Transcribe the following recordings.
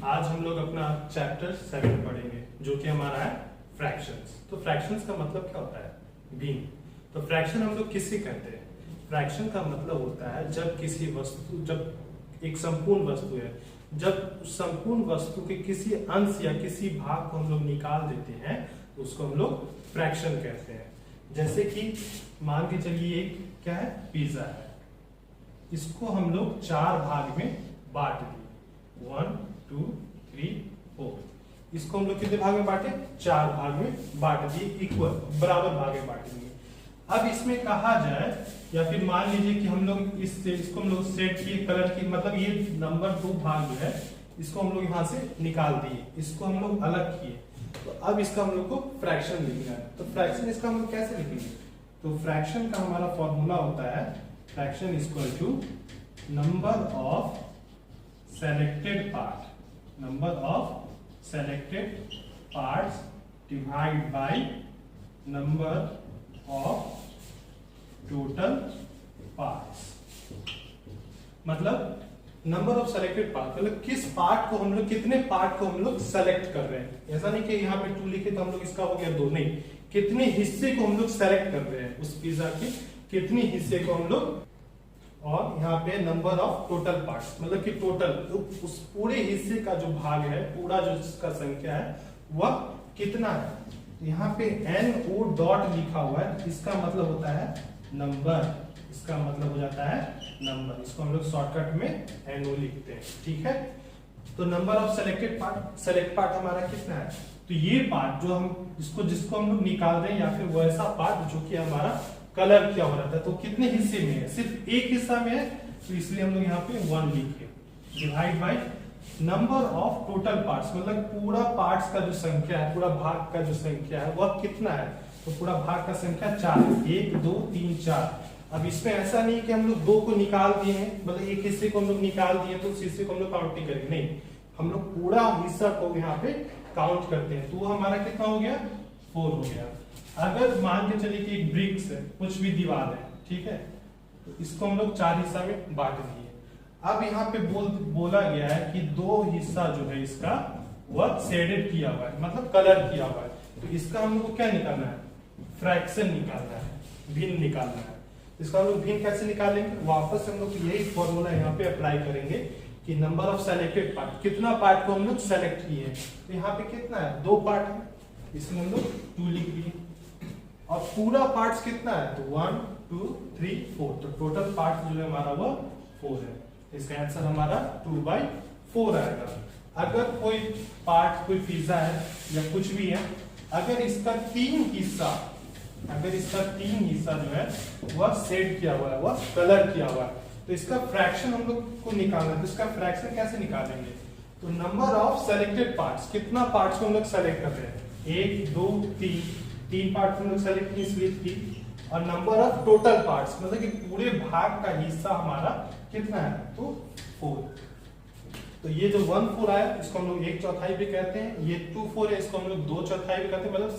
आज हम लोग अपना चैप्टर 7 पढ़ेंगे जो कि हमारा है फ्रैक्शंस। तो फ्रैक्शंस का मतलब क्या होता है? भिन्न। तो फ्रैक्शन हम लोग किससे कहते हैं? फ्रैक्शन का मतलब होता है जब किसी वस्तु, जब एक संपूर्ण वस्तु है, जब संपूर्ण वस्तु के किसी अंश या किसी भाग को हम लोग निकाल देते हैं तो उसको हम लोग फ्रैक्शन कहते हैं। जैसे कि मान के चलिए क्या है, पिज्जा है, इसको हम लोग 4 भाग में बांट दिए, 1 2 3 4। इसको हम लोग कितने भाग में बांटे? 4 भाग में बांट दिए, इक्वल बराबर भाग में बांट दिए। अब इसमें कहा जाए या फिर मान लीजिए कि हम लोग इसको हम लोग सेट किए कलर की, मतलब ये नंबर 2 भाग जो है इसको हम लोग यहाँ से निकाल दिए, इसको हम लोग अलग किए। तो अब इसका हम लोग को फ्रैक्शन लिखना है। तो फ्रैक्शन इसका हम लोग कैसे लिखेंगे? तो फ्रैक्शन का हमारा फॉर्मूला होता है fraction equal to number of selected part, number of selected parts divide by number of total parts. मतलब नंबर ऑफ सेलेक्टेड पार्ट, मतलब किस पार्ट को हम लोग, कितने पार्ट को हम लोग सेलेक्ट कर रहे हैं। ऐसा नहीं कि यहाँ पे 2 लिखे तो हम लोग इसका हो गया 2, नहीं, कितने हिस्से को हम लोग सेलेक्ट कर रहे हैं उस पिज्जा के, कितने हिस्से को हम लोग, और यहाँ पे नंबर ऑफ टोटल पार्ट्स, मतलब कि टोटल उस पूरे हिस्से का जो भाग है, पूरा जो इसका संख्या है वह कितना है। यहाँ पे NO डॉट लिखा हुआ है, इसका मतलब होता है नंबर, इसका मतलब हो जाता है नंबर। इसको हम लोग शॉर्टकट में NO लिखते हैं, ठीक है। तो number of selected part, select part हमारा कितना है? तो ये पार्ट जो हम जिसको हम लोग निकाल रहे हैं, या फिर वैसा पार्ट जो कि हमारा कलर क्या हो रहा था, तो कितने हिस्से में है? सिर्फ एक हिस्सा में है, तो इसलिए हम लोग यहाँ पे 1 लिखे, divide by number of total parts, मतलब पूरा पार्ट्स का जो संख्या है, पूरा भाग का जो संख्या है वह कितना है। तो पूरा भाग का संख्या 4, 1 2 3 4। अब इसमें ऐसा नहीं कि हम लोग 2 को निकाल दिए हैं, मतलब एक हिस्से को हम लोग निकाल दिए तो उस हिस्से को हम लोग काउंट नहीं करेंगे, नहीं, हम लोग पूरा हिस्सा को यहाँ पे काउंट करते हैं। तो हमारा कितना हो गया? 4 हो गया। अगर मान के चलिए कि एक ब्रिक्स है, कुछ भी दीवार है, ठीक है, तो इसको हम लोग 4 हिस्सा में बांट दिए। अब यहाँ पे बोला गया है कि 2 हिस्सा जो है इसका वह शेडेड किया हुआ है, मतलब कलर किया हुआ है। तो इसका हम लोग को क्या निकालना है? फ्रैक्शन निकालना है, भिन्न निकालना है। इसका हम लोग भिन्न कैसे निकालेंगे? वापस हम लोग यही फॉर्मूला यहाँ पे अप्लाई करेंगे कि नंबर ऑफ सेलेक्टेड पार्ट, कितना पार्ट को हम लोग सेलेक्ट किए हैं। तो यहाँ पे कितना है? 2 पार्ट है, इसमें हम लोग 2 लिख दिए। और पूरा पार्ट्स कितना है? तो 1 2 3 4। तो टोटल पार्ट जो है हमारा वो 4 है। इसका आंसर हमारा 2/4 आएगा। अगर कोई पार्ट, कोई पिज्जा है या कुछ भी है, अगर इसका 3 हिस्सा जो है वह शेड किया हुआ है, वह कलर किया हुआ है, तो इसका फ्रैक्शन हम लोग को निकालना है। तो इसका फ्रैक्शन कैसे निकालेंगे? तो नंबर ऑफ सेलेक्टेड पार्ट्स, कितना पार्ट्स को हम लोग सेलेक्ट कर रहे हैं, 1 2 3 पार्ट हम लोग सेलेक्ट किए इसलिए 3, और नंबर ऑफ टोटल पार्ट्स, मतलब कि पूरे भाग का हिस्सा हमारा कितना है? तो 4। तो ये जो 1 4 आया इसको हम लोग 1/4 भी कहते हैं, ये 2 4 है इसको हम लोग 2/4 भी कहते हैं, मतलब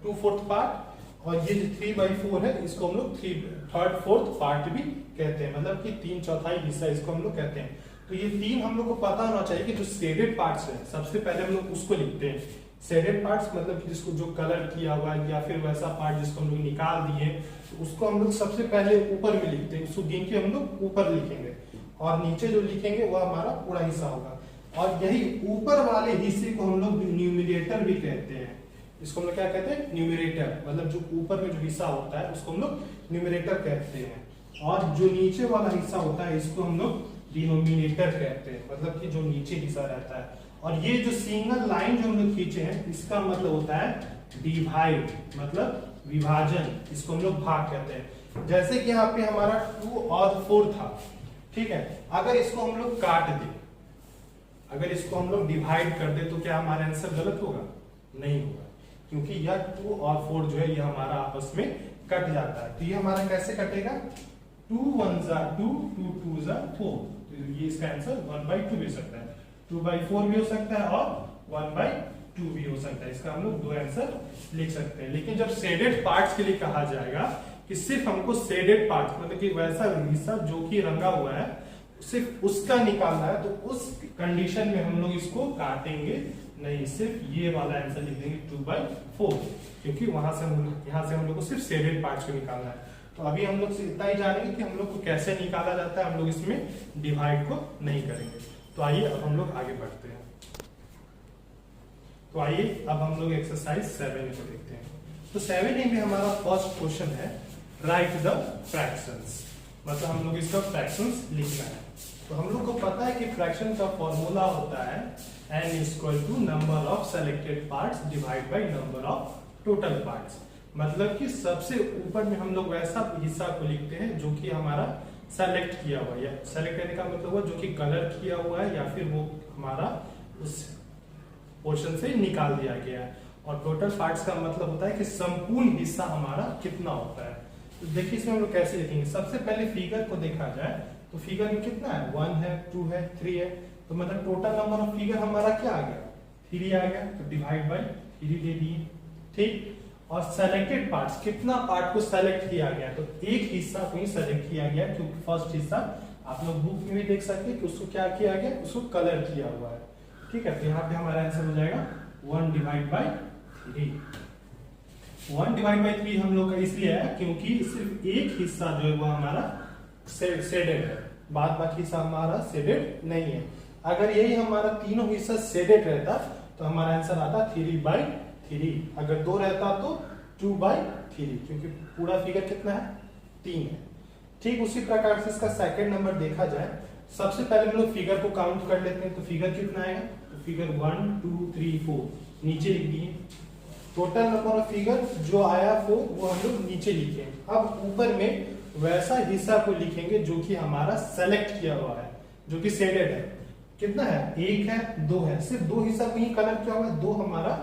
2/4 पार्ट। और ये जो 3/4 है इसको हम लोग 3/4 पार्ट भी कहते हैं, मतलब कि 3/4 हिस्सा इसको हम लोग कहते हैं। तो ये 3 हम लोग को पता होना चाहिए कि जो शेडेड पार्ट्स है, सबसे पहले हम लोग उसको लिखते हैं। शेडेड पार्ट्स मतलब कि जिसको जो कलर किया हुआ है, या फिर वैसा पार्ट जिसको हम लोग निकाल दिए, तो उसको हम लोग सबसे पहले ऊपर में लिखते हैं, उसको गिन के हम लोग ऊपर लिखेंगे, और नीचे जो लिखेंगे वह हमारा पूरा हिस्सा होगा। और यही ऊपर वाले हिस्से को हम लोग न्यूमरेटर भी कहते हैं। इसको हम लोग क्या कहते हैं? न्यूमरेटर, मतलब जो ऊपर में जो हिस्सा होता है उसको हम लोग न्यूमरेटर कहते हैं, और जो नीचे वाला हिस्सा होता है इसको हम लोग डिनोमिनेटर कहते हैं, मतलब कि जो नीचे हिस्सा रहता है। और ये जो सिंगल लाइन जो हम लोग खींचे हैं इसका मतलब होता है डिवाइड, मतलब विभाजन, इसको हम लोग भाग कहते हैं। जैसे कि यहाँ पे हमारा 2 और 4 था, ठीक है, अगर इसको हम लोग काट दे, अगर इसको हम लोग डिवाइड कर दे, तो क्या हमारा आंसर गलत होगा? नहीं होगा, क्योंकि यह 2 और 4 जो है यह हमारा आपस में कट जाता है। तो ये हमारा कैसे कटेगा? 2 1 2 2 2 4। तो ये इसका आंसर 1/2 भी हो सकता है, 2/4 भी हो सकता है, और 1/2 भी हो सकता है। इसका हम लोग 2 आंसर लिख सकते हैं। लेकिन जब शेडेड पार्ट्स के लिए कहा जाएगा कि सिर्फ हमको शेडेड पार्ट्स, मतलब कि वैसा हिस्सा जो कि रंगा हुआ है, सिर्फ उसका निकालना है, तो उस कंडीशन में हम लोग इसको काटेंगे नहीं, सिर्फ ये वाला आंसर लिख देंगे 2/4, क्योंकि वहां से यहाँ से हम लोग को सिर्फ शेडेड पार्ट्स को निकालना है। तो अभी हम लोग इतना ही जानेंगे कि हम लोग को कैसे निकाला जाता है, हम लोग इसमें डिवाइड को नहीं करेंगे। तो आइए अब हम लोग आगे बढ़ते हैं। तो आइए अब हम लोग एक्सरसाइज 7 को देखते हैं। तो 7 में हमारा फर्स्ट क्वेश्चन है राइट द फ्रैक्शंस, मतलब हम लोग इसका फ्रैक्शंस लिखना है। तो हम लोग को पता है कि फ्रैक्शन का फॉर्मूला होता है n = number of selected parts divide by number of total parts. मतलब कि सबसे ऊपर में हम लोग वैसा हिस्सा को लिखते हैं जो कि हमारा सेलेक्ट किया हुआ है, या सेलेक्ट करने का मतलब हुआ जो कि कलर किया हुआ है या फिर वो हमारा उस पोर्शन से निकाल दिया गया है। और टोटल पार्ट्स का मतलब होता है कि संपूर्ण हिस्सा हमारा कितना होता है। तो देखिए इसमें हम लोग कैसे लिखेंगे। सबसे पहले फिगर को देखा जाए तो फिगर में कितना है, 1 है, 2 है, 3 है। तो मतलब टोटल नंबर ऑफ फिगर हमारा क्या आ गया, 3 आ गया। तो डिवाइड बाय 3 दे दिए, ठीक। और सेलेक्टेड पार्ट्स, कितना पार्ट को सेलेक्ट किया गया, तो एक हिस्सा को ही सेलेक्ट किया गया, क्योंकि फर्स्ट हिस्सा आप लोग बुक में भी देख सकते हैं कि उसको क्या किया गया, उसको कलर किया हुआ है, ठीक है। तो यहाँ पे हमारा आंसर हो जाएगा 1/3। 1/3 हम लोग का इसलिए है क्योंकि सिर्फ एक हिस्सा जो है वो हमारा शेडेड है, बाद बाकी हिस्सा हमारा शेडेड नहीं है। अगर यही हमारा तीनों हिस्सा शेडेड रहता तो हमारा आंसर आता 3/3। अगर 2 रहता तो 2/3, क्योंकि पूरा फिगर कितना है, 3 है, ठीक। उसी प्रकार से इसका सेकंड नंबर देखा जाए, सबसे पहले हम लोग फिगर को काउंट कर लेते हैं। तो फिगर कितना आएगा, तो फिगर 1 2 3 4 नीचे लिख दिए। टोटल नंबर ऑफ फिगर जो आया वो हम लोग नीचे लिखे। अब ऊपर में वैसा हिस्सा को लिखेंगे जो कि हमारा सेलेक्ट किया हुआ है, जो कि शेडेड है। कितना है, 1 है, 2 है, सिर्फ 2 हिस्सा में ही कलर किया हुआ है, 2 हमारा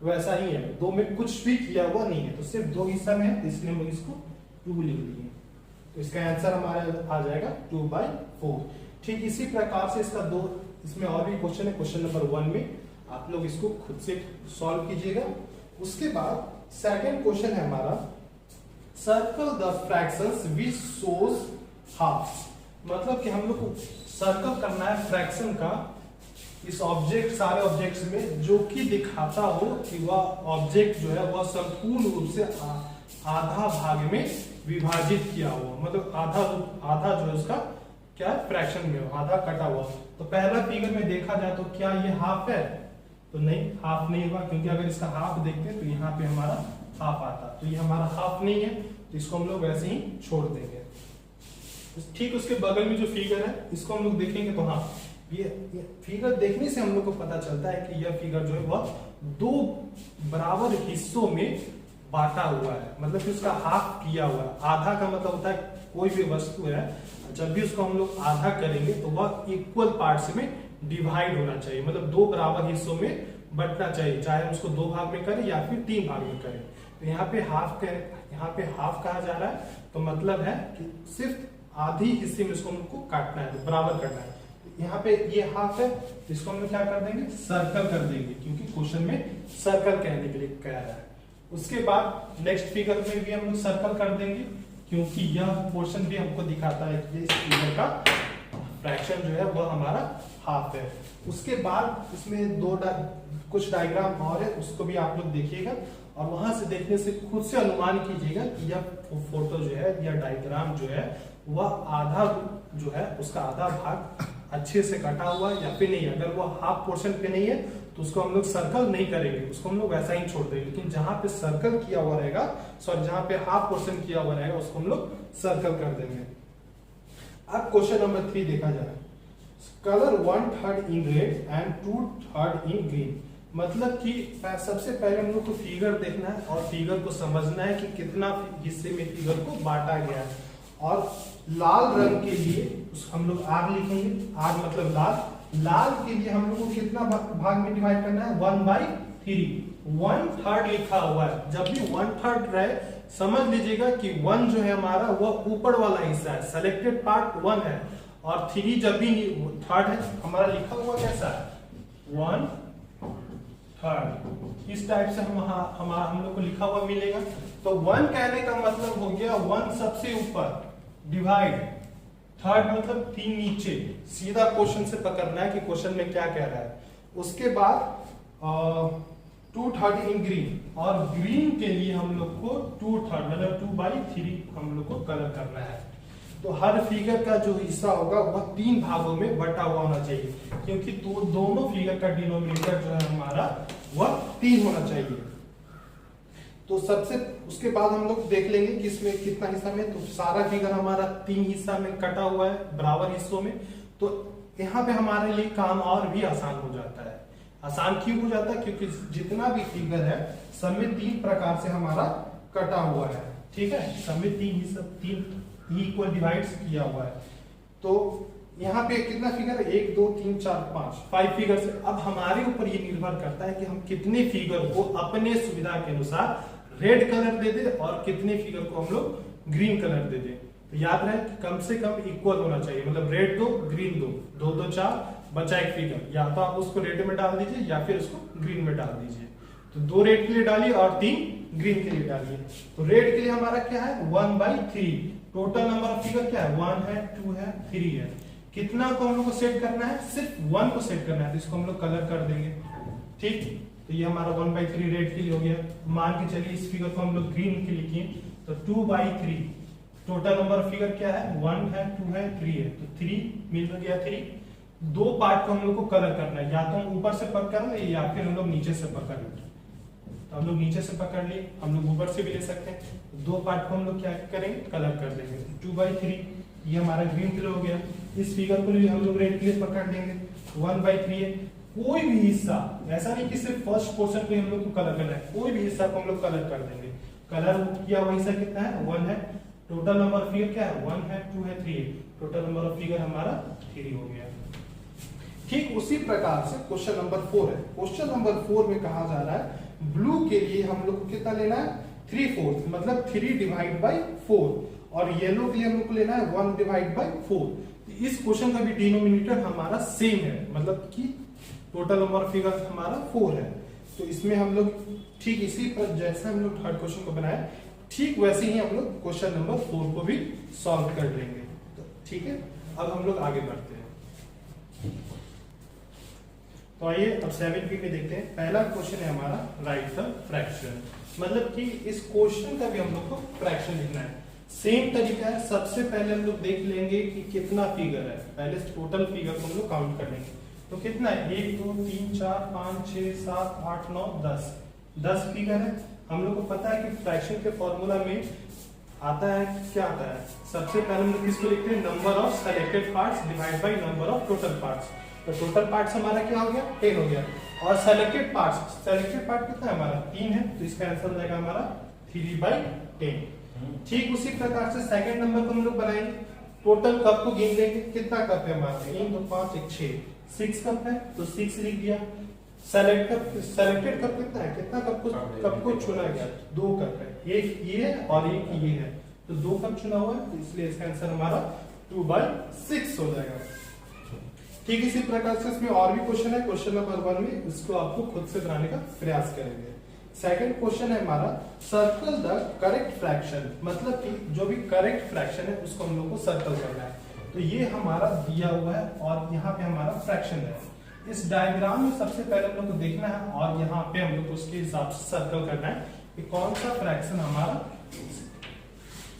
वैसा ही है, 2 में कुछ भी किया हुआ नहीं है, तो सिर्फ 2 हिस्सा में है, इसलिए हम लोग इसको 2 लिख दिए। तो इसका आंसर हमारा आ जाएगा 2/4, ठीक। इसी प्रकार से इसका इसमें और भी क्वेश्चन है। क्वेश्चन नंबर 1 में आप लोग इसको खुद से सॉल्व कीजिएगा। उसके बाद सेकंड क्वेश्चन है हमारा circle the fractions which shows half, मतलब कि हम लोग को सर्कल करना है फ्रैक्शन का इस ऑब्जेक्ट, सारे ऑब्जेक्ट्स में, जो कि दिखाता हो कि वह ऑब्जेक्ट जो है वह संपूर्ण रूप से आधा भाग में विभाजित किया हुआ, मतलब आधा जो है उसका क्या फ्रैक्शन में आधा कटा हुआ। तो पहला फिगर में देखा जाए तो क्या ये हाफ है, तो नहीं, हाफ नहीं हुआ, क्योंकि अगर इसका हाफ देखते हैं तो यहाँ पे हमारा हाफ आता, तो ये हमारा हाफ नहीं है, तो इसको हम लोग वैसे ही छोड़ देंगे। ठीक, उसके बगल में जो फिगर है इसको हम लोग देखेंगे तो हाँ, ये फिगर देखने से हम लोग को पता चलता है कि यह फिगर जो है वह 2 बराबर हिस्सों में बांटा हुआ है, मतलब कि उसका हाफ किया हुआ है। आधा का मतलब होता है कोई भी वस्तु है, जब भी उसको हम लोग आधा करेंगे तो वह इक्वल पार्ट्स में डिवाइड होना चाहिए, मतलब 2 बराबर हिस्सों में बंटना चाहिए, चाहे हम उसको 2 भाग में करें या फिर 3 भाग में करें। तो यहाँ पे हाफ कहा जा रहा है, तो मतलब है कि सिर्फ आधी हिस्से में इसको हमको काटना है, तो बराबर करना है। यहाँ पे ये हाफ है, तो इसको हम लोग क्या कर देंगे, सर्कल कर देंगे, क्योंकि क्वेश्चन में सर्कल कहने के लिए कह रहा है। उसके बाद नेक्स्ट फिगर में भी हम लोग सर्कल कर देंगे, क्योंकि यह पोर्शन भी हमको दिखाता है कि इस फिगर का फ्रैक्शन जो है वह हमारा हाफ है। उसके बाद इसमें कुछ डायग्राम और है, उसको भी आप लोग देखिएगा, और वहां से देखने से खुद से अनुमान कीजिएगा कि यह फोटो जो है या डायग्राम जो है वह आधा जो है उसका आधा भाग अच्छे से कटा हुआ है या फिर नहीं। अगर वो हाफ पोर्शन पे नहीं है तो उसको हम लोग सर्कल नहीं करेंगे, उसको हम लोग वैसा ही छोड़ देंगे। लेकिन जहां पे सर्कल किया हुआ रहेगा, सॉरी जहां पे हाफ पोर्शन किया हुआ रहेगा उसको हम लोग सर्कल कर देंगे। अब क्वेश्चन नंबर 3 देखा जाए, colour 1/3 in red and 2/3 in green, मतलब कि सबसे पहले हम लोग को फिगर देखना है और फिगर को समझना है कि कितना हिस्से में फिगर को बांटा गया है। और लाल रंग के लिए हम लोग आर लिखेंगे, आर मतलब लाल के लिए हम लोग को कितना भाग में डिवाइड करना है, 1/3, 1/3 लिखा हुआ है। जब भी 1/3 रहे समझ लीजिएगा कि 1 जो है हमारा वह ऊपर वाला हिस्सा है, सेलेक्टेड पार्ट 1 है, और 3 जब भी 3rd है हमारा लिखा हुआ कैसा है, 1/3। इस टाइप से हम लोग को लिखा हुआ मिलेगा। तो 1 कहने का मतलब हो गया 1 सबसे ऊपर, डिवाइड थर्ड मतलब 3 नीचे, सीधा क्वेश्चन से पकड़ना है कि क्वेश्चन में क्या कह रहा है। उसके बाद 2/3 इन ग्रीन, और ग्रीन के लिए हम लोग को 2/3 मतलब 2/3 हम लोग को कलर करना है। तो हर फिगर का जो हिस्सा होगा वह 3 भागों में बटा हुआ होना चाहिए, क्योंकि दोनों फिगर का डिनोमिनेटर जो है हमारा वह 3 होना चाहिए। तो सबसे उसके बाद हम लोग देख लेंगे कि इसमें कितना हिस्सा में, तो सारा फिगर हमारा 3 हिस्सा में कटा हुआ है बराबर हिस्सों में। तो यहाँ पे हमारे लिए काम और भी आसान हो जाता है। आसान क्यों हो जाता है? क्योंकि जितना भी फिगर है सब में 3 प्रकार से हमारा कटा हुआ है, ठीक है, सब में 3 हिस्सा 3 इक्वल डिवाइड्स किया हुआ है। तो यहाँ पे कितना फिगर है, 1 2 3 4 5 फिगर से। अब हमारे ऊपर ये निर्भर करता है कि हम कितने फिगर को अपने सुविधा के अनुसार रेड कलर दे दे और कितने फिगर को हम लोग ग्रीन कलर दे दे। तो याद रहे कि कम से कम इक्वल होना चाहिए, मतलब रेड 2 ग्रीन 2, 2 2 4 बचा एक फिगर, या तो आप उसको रेड में डाल दीजिए या फिर उसको ग्रीन में डाल दीजिए। तो 2 रेड के लिए डालिए और 3 ग्रीन के लिए डालिए। तो रेड के लिए हमारा क्या है 1/3, टोटल नंबर ऑफ फिगर क्या है 1 है 2 है 3 है। कितना को हम लोग को सेट करना है, सिर्फ 1 को सेट करना है, तो इसको हम लोग कलर कर देंगे, ठीक। तो ये हमारा 1/3 रेड के लिए हो गया। मान के चलिए इस फिगर को हम लोग ग्रीन के लिए किए, तो 2/3 टोटल नंबर ऑफ फिगर क्या है 1 है 2 है 3 है, तो 3 मिल गया 3। 2 पार्ट को हम लोग को कलर करना है, या तो हम ऊपर से पकड़ ले या फिर हम लोग नीचे से पकड़ ले। तो हम लोग नीचे से पकड़ लिए, हम लोग ऊपर से भी ले सकते हैं। 2 पार्ट को हम लोग क्या करेंगे कलर कर देंगे। 2/3 ये हमारा ग्रीन के लिए हो गया। इस फिगर को भी हम लोग रेड के लिए पकड़ लेंगे, 1/3 है। कोई भी हिस्सा, ऐसा नहीं कि सिर्फ फर्स्ट पोर्शन पे हम लोग को कलर करना है, कोई भी हिस्सा को हम लोग कलर कर देंगे। कलर किया हुआ हिस्सा कितना है 1 है। टोटल नंबर ऑफ फिगर क्या है 1 है 2 है 3 है, टोटल नंबर ऑफ फिगर हमारा 3 हो गया। ठीक उसी प्रकार से क्वेश्चन नंबर 4 है। क्वेश्चन नंबर 4 में कहा जा रहा है ब्लू के लिए हम लोग को कितना लेना है 3/4, मतलब 3/4, और येलो के लिए हम लोग को लेना है 1/4। इस क्वेश्चन का भी डिनोमिनेटर हमारा सेम है, मतलब कि टोटल नंबर ऑफ फिगर हमारा 4 है। तो इसमें हम लोग ठीक इसी पर जैसे हम लोग थर्ड क्वेश्चन को बनाए, ठीक वैसे ही हम लोग क्वेश्चन नंबर 4 को भी सॉल्व कर लेंगे। तो ठीक है, अब हम लोग आगे बढ़ते हैं। तो आइए अब 7B में देखते हैं। पहला क्वेश्चन है हमारा राइट द फ्रैक्शन, मतलब कि इस क्वेश्चन का भी हम लोग को फ्रैक्शन लिखना है। सेम तरीका है, सबसे पहले हम लोग देख लेंगे कि कितना फिगर है, पहले टोटल फिगर को हम लोग काउंट कर लेंगे। तो कितना है 1 2 3 4 5 6 7 8 9 10 फिगर है। हम लोग को पता है कि फ्रैक्शन के फॉर्मूला में आता है, क्या आता है, सबसे पहले हम लोग किसको लिखते हैं number of selected parts divide by number of total parts. तो टोटल पार्ट्स हमारा क्या हो गया 10 हो गया, और सेलेक्टेड पार्ट कितना है हमारा 3 है, तो इसका आंसर हो जाएगा हमारा 3/10। ठीक उसी प्रकार से सेकंड नंबर को हम लोग बनाएंगे, टोटल कप को गिन लेंगे, कितना कप है हमारा 3 2 5 1 6 कप है, तो 6 लिख दिया। सेलेक्टेड कप कितना है, कितना कप को चुना गया 2 कप है, एक ये है और एक ये है, तो 2 कप चुना हुआ है, तो इसलिए इसका आंसर हमारा 2/6 हो जाएगा। ठीक इसी प्रकार से इसमें और भी क्वेश्चन है, क्वेश्चन नंबर 1 में इसको आपको खुद से बनाने का प्रयास करेंगे। सेकंड क्वेश्चन है हमारा सर्कल द करेक्ट फ्रैक्शन, मतलब कि जो भी करेक्ट फ्रैक्शन है उसको हम लोग को सर्कल करना है। तो ये हमारा दिया हुआ है और यहाँ पे हमारा फ्रैक्शन है। इस डायग्राम में सबसे पहले हम लोग को देखना है और यहाँ पे हम लोग को उसके हिसाब से सर्कल करना है कि कौन सा फ्रैक्शन हमारा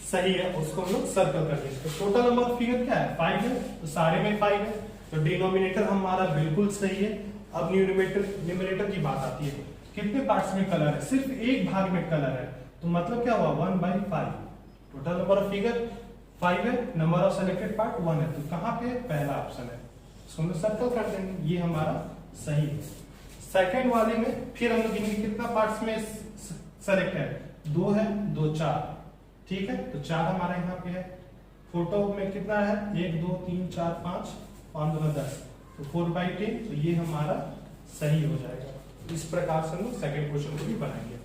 सही है, उसको हम लोग सर्कल कर देंगे। तो टोटल नंबर ऑफ फिगर क्या है 5 है, तो सारे में 5 है, तो डिनोमिनेटर हमारा बिल्कुल सही है। अब न्यूमरेटर की बात आती है, कितने पार्ट्स में कलर है, सिर्फ एक भाग में कलर है, तो मतलब क्या हुआ 1/5। टोटल नंबर ऑफ फिगर 5 है, नंबर ऑफ सेलेक्टेड पार्ट 1 है, तो कहां पे पहला ऑप्शन है, इसको हम सर्कल कर देंगे, ये हमारा सही है। सेकंड वाले में फिर हम लोग गिनेंगे कितना पार्ट्स में सेलेक्ट है, 2 है 2 4, ठीक है, तो 4 हमारा यहाँ पे है। फोटो में कितना है 1 2 3 4 5 5 2 10, तो 4/10, तो ये हमारा सही हो जाएगा। इस प्रकार से हम लोग सेकंड क्वेश्चन को भी बनाएंगे।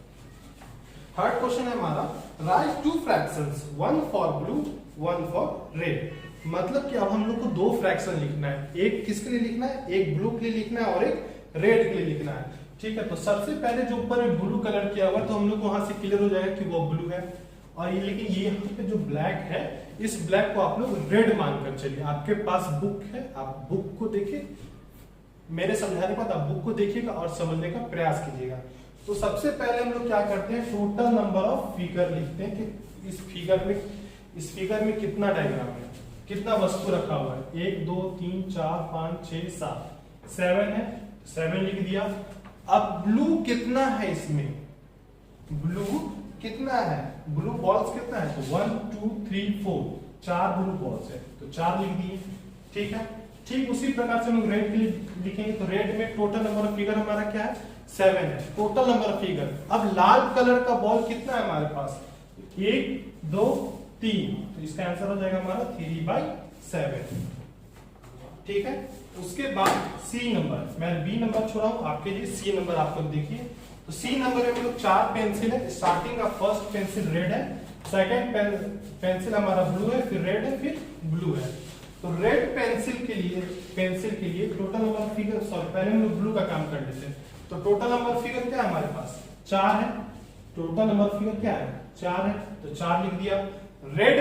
थर्ड क्वेश्चन है हमारा right 2 fractions, 1 for blue 1 for red, मतलब कि अब हम लोग को 2 फ्रैक्शन लिखना है, एक किसके लिए लिखना है, एक ब्लू के लिए लिखना है और एक रेड के लिए लिखना है। ठीक है, तो सबसे पहले जो ऊपर ब्लू कलर किया हुआ तो हम लोग को वहां से क्लियर हो जाएगा कि वो ब्लू है, और ये लेकिन ये यहाँ पे जो ब्लैक है, इस ब्लैक को आप लोग रेड मानकर चलिए। आपके पास बुक है, आप बुक को देखिए, मेरे समझाने के बाद आप बुक को देखिएगा और समझने का प्रयास कीजिएगा। तो सबसे पहले हम लोग क्या करते हैं, टोटल नंबर ऑफ फिगर लिखते हैं कि इस फिगर में कितना डायग्राम है, कितना वस्तु रखा हुआ है। 1 2 3 4 5 6 7 7 है, 7 लिख दिया। अब ब्लू कितना है, इसमें ब्लू कितना है, ब्लू बॉल्स कितना है, तो 1 2 3 4 4 ब्लू बॉल्स है, तो 4 लिख दिए। ठीक है, ठीक उसी प्रकार से हम लोग रेड के लिए लिखेंगे, तो रेड में टोटल नंबर ऑफ फिगर हमारा क्या है, 7 है, टोटल नंबर ऑफ फिगर। अब लाल कलर का बॉल कितना है हमारे पास, 1 2 3, तो इसका आंसर हो जाएगा हमारा 3/7। ठीक है, उसके बाद सी नंबर, मैं बी नंबर छोड़ा हूं आपके लिए, सी नंबर आप लोग देखिए। तो सी नंबर में हम लोग 4 पेंसिल है, स्टार्टिंग का फर्स्ट पेंसिल रेड है, सेकंड पेंसिल हमारा ब्लू है, फिर रेड है, फिर ब्लू है। तो रेड पेंसिल के लिए total number of figure, sorry पहले हम लोग ब्लू का काम कर लेते हैं। तो टोटल नंबर ऑफ फिगर क्या है हमारे पास, 4 है, टोटल नंबर ऑफ फिगर क्या है, 4 है, तो 4 लिख दिया। रेड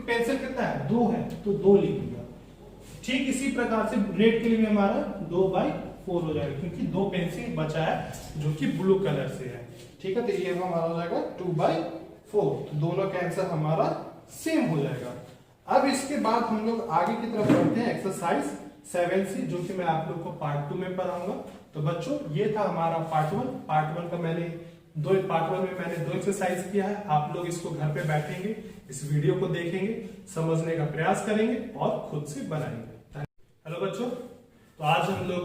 पेंसिल कितना है, 2 है, तो 2 लिख दिया। ठीक इसी प्रकार से रेड के लिए भी हमारा 2/4 हो जाएगा, क्योंकि 2 पेंसिल बचा है जो कि ब्लू कलर से है। ठीक है, तो ये हमारा हो जाएगा 2/4, तो दोनों का आंसर हमारा सेम हो जाएगा। अब इसके बाद हम लोग आगे की तरफ बढ़ते हैं, एक्सरसाइज 7C, जो कि मैं आप लोग को पार्ट 2 में पढ़ाऊंगा। तो बच्चों ये था हमारा पार्ट 1। पार्ट 1 का पार्ट 1 में मैंने 2 एक्सरसाइज किया है। आप लोग इसको घर पे बैठेंगे, इस वीडियो को देखेंगे, समझने का प्रयास करेंगे और खुद से बनाएंगे। हेलो बच्चों, तो आज हम लोग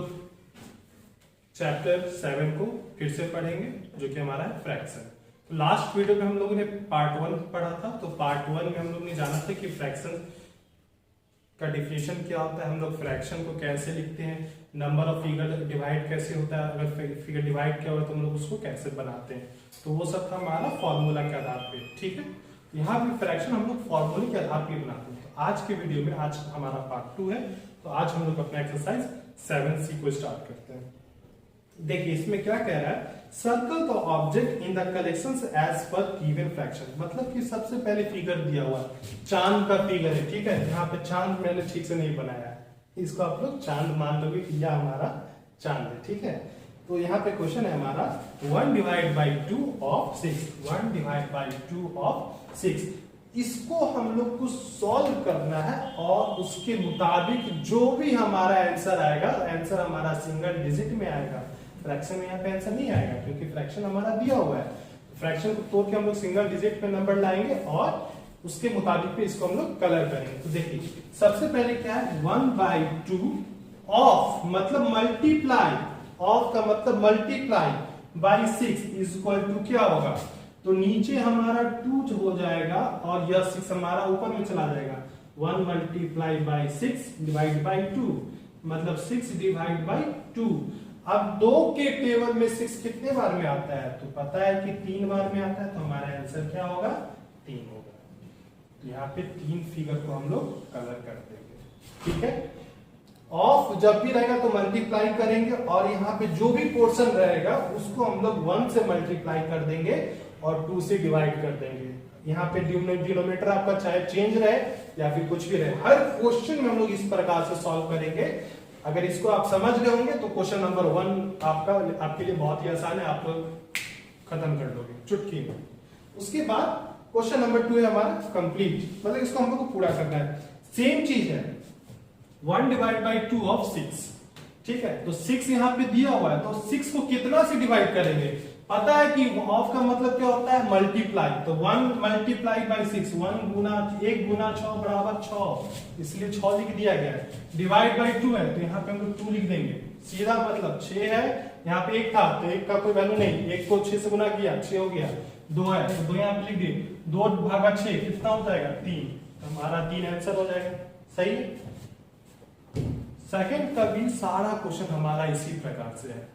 चैप्टर 7 को फिर से पढ़ेंगे, जो कि हमारा है फ्रैक्शन। तो लास्ट वीडियो में हम लोगों ने पार्ट 1 पढ़ा था। तो पार्ट 1 में हम लोग ने जाना था कि फ्रैक्शन का डिफिनेशन क्या होता है, हम लोग फ्रैक्शन को कैसे लिखते हैं, नंबर ऑफ फिगर डिवाइड कैसे होता है, अगर फिगर डिवाइड किया हुआ तो हम लोग उसको कैसे बनाते हैं। तो वो सब था हमारा फॉर्मूला के आधार पे। ठीक है, यहाँ भी फ्रैक्शन हम लोग फॉर्मूले के आधार पे बनाते हैं। तो आज के वीडियो में, आज हमारा पार्ट 2 है, तो आज हम लोग अपना एक्सरसाइज 7C को स्टार्ट करते हैं। देखिए इसमें क्या कह रहा है, circle the object in the collections as per given fraction. मतलब कि सबसे पहले फिगर दिया हुआ चांद का फिगर है। ठीक है, यहाँ पे चांद मैंने ठीक से नहीं बनाया है, इसको आप लोग चांद मान लोगे कि यह हमारा चांद है। ठीक है, तो यहाँ पे क्वेश्चन है हमारा 1/2 ऑफ 6, 1/2 ऑफ 6। इसको हम लोग को सॉल्व करना है और उसके मुताबिक जो भी हमारा आंसर आएगा, आंसर हमारा सिंगल डिजिट में आएगा। फ्रैक्शन में यहाँ पे आंसर नहीं आएगा, क्योंकि फ्रैक्शन हमारा दिया हुआ है। फ्रैक्शन को तोड़ के हम लोग सिंगल डिजिट पे नंबर लाएंगे और उसके मुताबिक पे इसको हम लोग कलर करेंगे। तो देखिए सबसे पहले क्या है, 1/2 ऑफ मतलब मल्टीप्लाई, ऑफ का मतलब multiply by 6 is equal to क्या होगा, तो नीचे हमारा 2 हो जाएगा और यह 6 हमारा ऊपर में चला जाएगा। 1 मल्टीप्लाई बाई 6 डिवाइड बाई 2, मतलब 6 डिवाइड बाई 2। अब 2 के टेबल में 6 कितने बार में आता है, तो पता है कि 3 बार में आता है, तो हमारा आंसर क्या होगा, 3 होगा। तो यहाँ पे 3 फिगर को हम लोग कलर कर देंगे। ठीक है, ऑफ जब भी रहेगा तो मल्टीप्लाई करेंगे और यहाँ पे जो भी पोर्शन रहेगा उसको हम लोग 1 से मल्टीप्लाई कर देंगे और 2 से डिवाइड कर देंगे। यहाँ पे डिनोमिनेटर आपका चाहे चेंज रहे या फिर कुछ भी रहे, हर क्वेश्चन में हम लोग इस प्रकार से सॉल्व करेंगे। अगर इसको आप समझ गए होंगे तो क्वेश्चन नंबर 1 आपके लिए बहुत ही आसान है, आप लोग खत्म कर लोगे चुटकी में। उसके बाद क्वेश्चन नंबर 2 है हमारा कंप्लीट, मतलब इसको हम लोग को पूरा करना है। सेम चीज है, 1/2 ऑफ 6। ठीक है, तो 6 यहाँ पे दिया हुआ है, तो 6 को कितना से डिवाइड करेंगे, पता है कि ऑफ का मतलब क्या होता है, मल्टीप्लाई। तो 1 मल्टीप्लाई बाई 6, 1 गुना 6 बराबर 6, इसलिए 6 लिख दिया गया है। डिवाइड बाई 2 है, तो यहाँ पे हम लोग 2 लिख देंगे, सीधा मतलब 6 है, यहाँ पे 1 था तो 1 का कोई वैल्यू नहीं, 1 को 6 से गुना किया 6 हो गया। 2 है तो 2 यहाँ पे लिख दिए, 2/6 कितना हो जाएगा, 3। हमारा 3 आंसर हो जाएगा। सही है, सेकंड का भी सारा क्वेश्चन हमारा इसी प्रकार से है।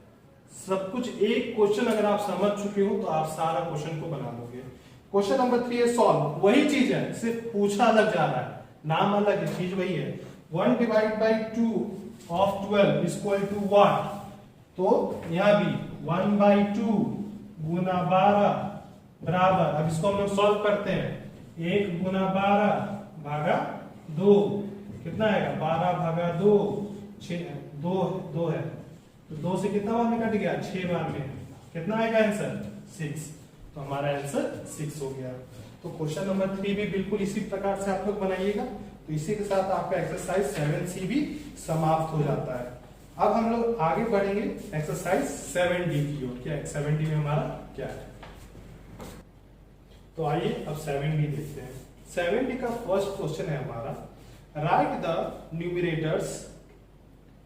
सब कुछ एक क्वेश्चन अगर आप समझ चुके हो तो आप सारा क्वेश्चन को बना लोगे। क्वेश्चन नंबर 3 है सॉल्व, वही चीज है, सिर्फ पूछा अलग जा रहा है, नाम अलग है, चीज वही है। 1/2 of 12 is equal to what, तो यहां भी 1/2 गुना 12 बराबर। अब इसको हम लोग सॉल्व करते हैं। 1 गुना 12 भागा 2 कितना आएगा 12 भागा 2 6 2 है तो 2 से कितना बार में कट गया 6 बार में कितना आएगा आंसर 6। तो हमारा आंसर 6 हो गया। तो क्वेश्चन नंबर 3 भी बिल्कुल इसी प्रकार से आप लोग बनाइएगा। तो इसी के साथ आपका एक्सरसाइज 7C भी समाप्त हो जाता है। अब हम लोग आगे बढ़ेंगे एक्सरसाइज 7D की ओर। क्या 7D में हमारा क्या है तो आइए अब 7D देखते हैं। 7D का फर्स्ट क्वेश्चन है हमारा राइट द न्यूमरेटर्स।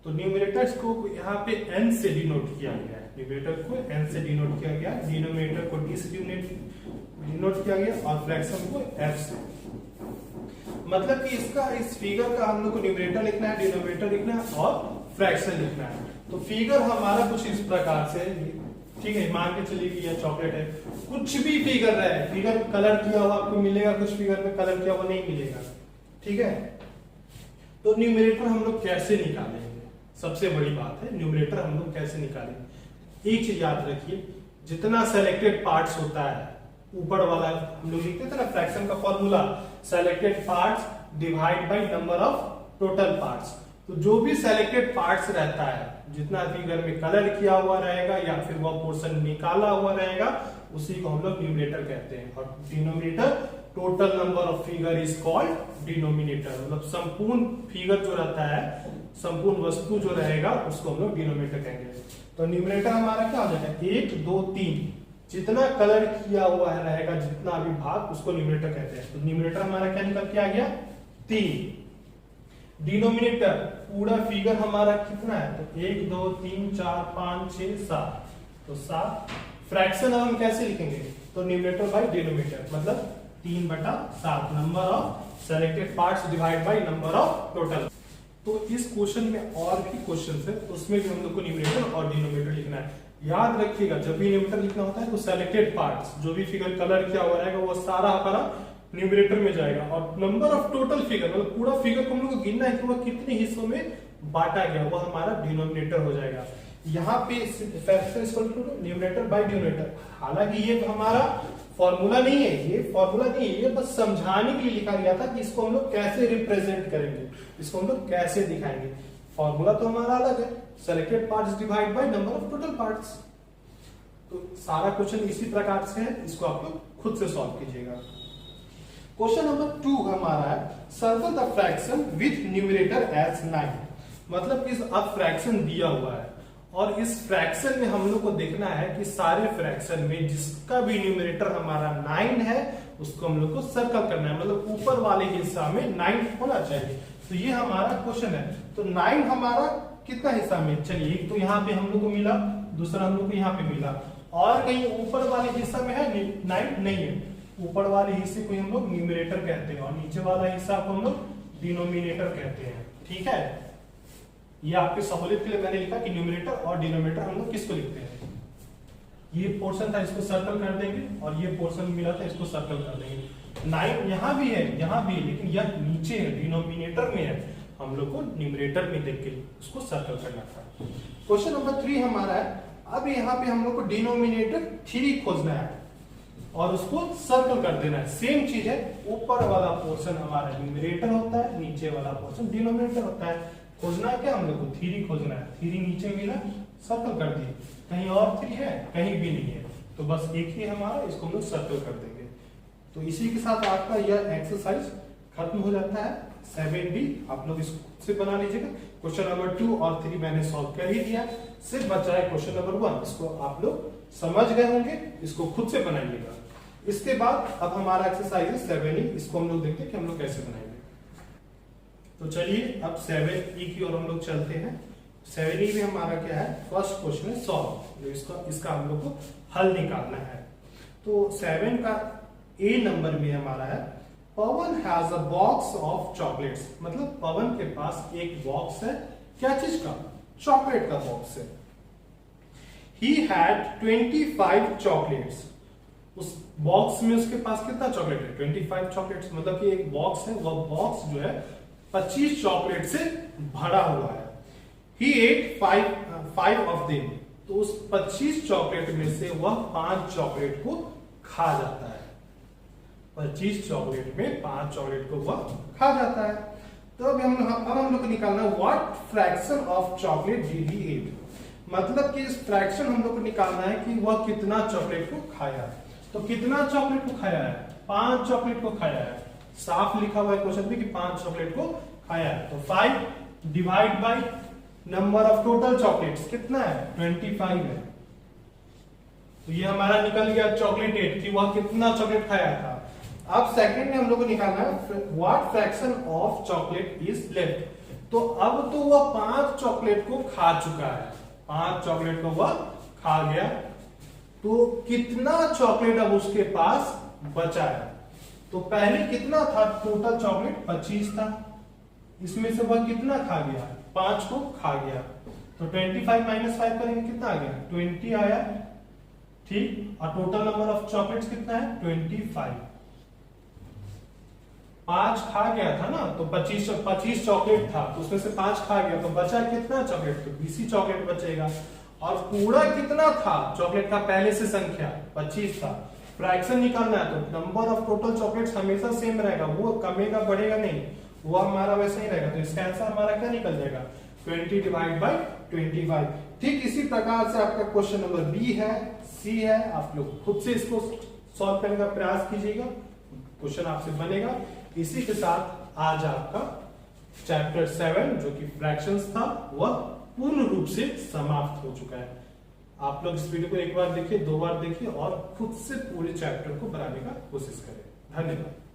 तो न्यूमरेटर्स को यहाँ पे n से डिनोट किया गया है। न्यूमरेटर को n से डिनोट किया गया, डिनोमिनेटर को d से डिनोट किया गया और फ्रैक्शन को f से। मतलब कि इस फिगर का हम लोग को न्यूमरेटर लिखना है, डिनोमिनेटर लिखना है और फ्रैक्शन लिखना है। तो फिगर हमारा कुछ इस प्रकार से, ठीक है, मान के चलिए कि यह चॉकलेट है। कुछ भी फिगर रहे, फिगर कलर किया हुआ आपको मिलेगा, कुछ फिगर में कलर किया हुआ नहीं मिलेगा, ठीक है। तो न्यूमरेटर हम लोग कैसे निकालेंगे, सबसे बड़ी बात है न्यूमरेटर हम लोग कैसे निकालेंगे। एक चीज याद रखिए, जितना सेलेक्टेड पार्ट्स होता है ऊपर वाला हम लोग लिखते थे ना फ्रैक्शन का formula, selected parts divide by number of total parts. तो जो भी सेलेक्टेड पार्ट्स रहता है, जितना फिगर में कलर किया हुआ रहेगा या फिर वह पोर्शन निकाला हुआ रहेगा, उसी को हम लोग न्यूमरेटर कहते हैं। और denominator total number of figure is called denominator. मतलब संपूर्ण फिगर जो रहता है, संपूर्ण वस्तु जो रहेगा उसको हम लोग डिनोमिनेटर कहेंगे। तो न्यूमरेटर हमारा क्या हो जाएगा 1 2 3, जितना कलर किया हुआ है रहेगा, जितना भी भाग, उसको न्यूमरेटर कहते हैं। तो न्यूमरेटर हमारा क्या निकल के आ गया 3। डिनोमिनेटर पूरा फिगर हमारा कितना है तो 1 2 3 4 5 6 7, तो 7। फ्रैक्शन अब हम कैसे लिखेंगे तो न्यूमरेटर बाय डिनोमिनेटर, मतलब 3/7 number of selected parts divide by number of total. तो इस क्वेश्चन में और भी क्वेश्चन है, उसमें भी हम लोग को न्यूमरेटर और डिनोमिनेटर लिखना है। याद रखिएगा जब भी न्यूमरेटर लिखना होता है तो सेलेक्टेड पार्ट्स, जो भी फिगर कलर किया हुआ रहेगा वो सारा हमारा न्यूमरेटर में जाएगा। और नंबर ऑफ टोटल फिगर, मतलब पूरा फिगर को हम लोग को गिनना है कि वह कितने हिस्सों में बांटा गया, वो हमारा डिनोमिनेटर हो जाएगा। यहाँ पे न्यूमरेटर बाय डिनोमिनेटर, हालांकि ये हमारा फॉर्मूला नहीं है, ये फॉर्मूला नहीं है, ये बस समझाने के लिए लिखा गया था कि इसको हम लोग कैसे रिप्रेजेंट करेंगे, इसको हम लोग कैसे दिखाएंगे। फॉर्मूला तो हमारा अलग है, selected parts divide by number of total parts. तो सारा क्वेश्चन इसी प्रकार से है, इसको आप लोग खुद से सॉल्व कीजिएगा। क्वेश्चन नंबर 2 हमारा है circle the fraction with numerator as 9। मतलब कि अब फ्रैक्शन दिया हुआ है और इस फ्रैक्शन में हम लोग को देखना है कि सारे फ्रैक्शन में जिसका भी न्यूमरेटर हमारा 9 है उसको हम लोग को सर्कल करना है, मतलब ऊपर वाले हिस्सा में 9 होना चाहिए। तो ये हमारा क्वेश्चन है। तो 9 हमारा कितना हिस्सा में, चलिए एक तो यहाँ पे हम लोग को मिला, दूसरा हम लोग को यहाँ पे मिला, और कहीं ऊपर वाले हिस्सा में है 9 नहीं है। ऊपर वाले हिस्से को हम लोग न्यूमरेटर कहते हैं और नीचे वाला हिस्सा को हम लोग डिनोमिनेटर कहते हैं, ठीक है। ये आपके सहूलियत के लिए मैंने लिखा कि न्यूमरेटर और डिनोमिनेटर हम लोग किसको लिखते हैं। ये पोर्शन था, इसको सर्कल कर देंगे, और ये पोर्शन मिला था, इसको सर्कल कर देंगे। 9 यहाँ भी है, यहाँ भी, लेकिन यह नीचे है, डिनोमिनेटर में है, हम लोग को न्यूमरेटर में देख के उसको सर्कल करना था। क्वेश्चन नंबर 3 हमारा है, अब यहाँ पे हम लोग को डिनोमिनेटर 3 खोजना है और उसको सर्कल कर देना है। सेम चीज है, ऊपर वाला पोर्शन हमारा न्यूमरेटर होता है, नीचे वाला पोर्शन डिनोमिनेटर होता है। खोजना है क्या हम लोग को 3 खोजना है। 3 नीचे मिला, सर्कल कर दिए, कहीं और 3 है, कहीं भी नहीं है, तो बस एक ही हमारा, इसको हम लोग सर्कल कर देंगे। तो इसी के साथ आपका यह एक्सरसाइज खत्म हो जाता है 7D। आप लोग इसको से बना लीजिएगा। क्वेश्चन नंबर 2 और 3 मैंने सॉल्व कर ही दिया, सिर्फ बचा है क्वेश्चन नंबर 1। इसको आप लोग समझ गए होंगे, इसको खुद से बनाइएगा। इसके बाद अब हमारा एक्सरसाइज है 7E, इसको हम लोग देखते हैं कि हम लोग कैसे बनाएंगे। तो चलिए अब 7E की ओर हम लोग चलते हैं। 7E में हमारा क्या है, फर्स्ट क्वेश्चन है सॉल्व, जो इसका हम लोग को हल निकालना है। तो 7 का A नंबर में हमारा है Pawan has a box of chocolates. मतलब पवन के पास एक बॉक्स है, क्या चीज का, चॉकलेट का बॉक्स है। He had 25 chocolates. उस बॉक्स में उसके पास कितना चॉकलेट है, 25 चॉकलेट्स। मतलब कि एक बॉक्स है, वह बॉक्स जो है 25 चॉकलेट से भरा हुआ है। ही एट 5 ऑफ देम। तो उस 25 चॉकलेट में से वह 5 चॉकलेट को खा जाता है। 25 चॉकलेट में 5 चॉकलेट को वह खा जाता है। तो अब हम लोग को निकालना what fraction of chocolate did he eat, मतलब कि इस फ्रैक्शन हम लोग को निकालना है कि वह कितना चॉकलेट को खाया है। तो कितना चॉकलेट को खाया है? 5 चॉकलेट को खाया है। साफ लिखा हुआ है क्वेश्चन में कि 5 चॉकलेट को खाया है। तो 5 divide by number of total chocolates कितना है? 25 है। तो ये हमारा निकल गया चॉकलेट 8 कि वह कितना चॉकलेट खाया था। अब सेकंड में हम लोग को निकालना है what fraction of chocolate is left. तो अब तो वह 5 चॉकलेट को खा चुका है, 5 चॉकलेट को वह खा गया, तो कितना चॉकलेट अब उसके पास बचा है? तो पहले कितना था टोटल चॉकलेट? 25 था। इसमें से वह कितना खा गया? 5 को खा गया। तो 25 माइनस 5 करेंगे, कितना आ गया? 20 आया, ठीक। और टोटल नंबर ऑफ चॉकलेट्स कितना है? 25। 5 खा गया था ना, तो 25 चॉकलेट था, तो उसमें से 5 खा गया, तो बचा कितना चॉकलेट? तो 20 ही चॉकलेट बचेगा। और पूरा कितना था चॉकलेट का? पहले से संख्या 25 था। फ्रैक्शन निकालना है तो नंबर ऑफ टोटल चॉकलेट्स हमेशा सेम रहेगा, वो कमेगा बढ़ेगा नहीं, वो हमारा वैसे ही रहेगा। तो इसका आंसर हमारा क्या निकल जाएगा? 20 डिवाइड बाई 25। ठीक इसी प्रकार से आपका क्वेश्चन नंबर बी है, सी है, आप लोग खुद से इसको सॉल्व करने का प्रयास कीजिएगा, क्वेश्चन आपसे बनेगा। इसी के साथ आज आपका चैप्टर 7 जो कि फ्रैक्शंस था वह पूर्ण रूप से समाप्त हो चुका है। आप लोग इस वीडियो को एक बार देखिए, 2 बार देखिए और खुद से पूरे चैप्टर को बनाने का कोशिश करें। धन्यवाद।